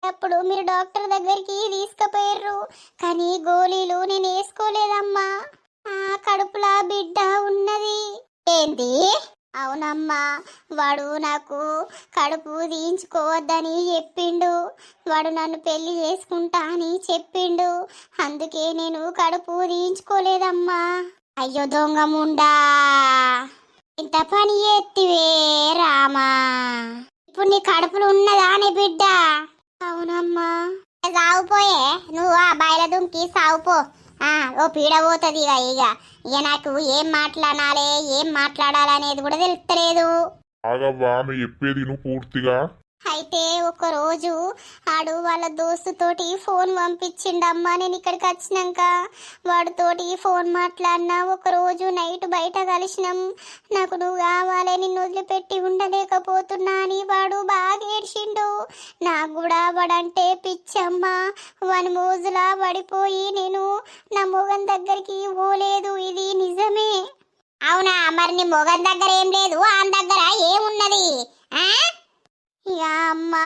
అప్పుడు మీరు డాక్టర్ దగ్గరికి తీసుకుపోయారు, కానీ గోళీలు నేను వేసుకోలేదమ్మా. కడుపులా బిడ్డ ఉన్నది. ఏంది? అవునమ్మా, వాడు నాకు కడుపు తీయించుకోవద్దని చెప్పిండు. వాడు నన్ను పెళ్లి చేసుకుంటా అని చెప్పిండు, అందుకే నేను కడుపు తీయించుకోలేదమ్మా. అయ్యో దొంగ ముండా, ఇంత పని చేత్తివే రామా. ఇప్పుడు నీ కడుపులో ఉన్నదా నీ బిడ్డ? అవునమ్మా. సాగుపోయే నువ్వు ఆ బయల దుంకి సాగుపో. ఓ పీడ పోతుంది. ఇక నాకు ఏం మాట్లాడాలి ఏం మాట్లాడాలనేది కూడా తెలుస్తలేదు. ఆగవ్వా, ఆమె చెప్పేది నువ్వు పూర్తిగా. అయితే ఒక రోజు ఆడు వాళ్ళ దోస్తుతోటి ఫోన్ పంపించిండమ్మా. నేను ఇక్కడికి వచ్చినాక వాడితోటి ఫోన్ మాట్లాడినా. ఒక రోజు నైట్ బయట కలిసినాం. నాకు నువ్వు కావాలి, నిన్ను వదిలిపెట్టి ఉండలేకపోతున్నా అని వాడు బాగా ఏడ్చిండు. నాకు కూడా వాడంటే పిచ్చమ్మా. వాని మోజులా పడిపోయి నేను నా మొగం దగ్గరికి పోలేదు. ఇది నిజమే. అవునా? మరి నీ మొగం దగ్గర ఏం లేదు, ఆ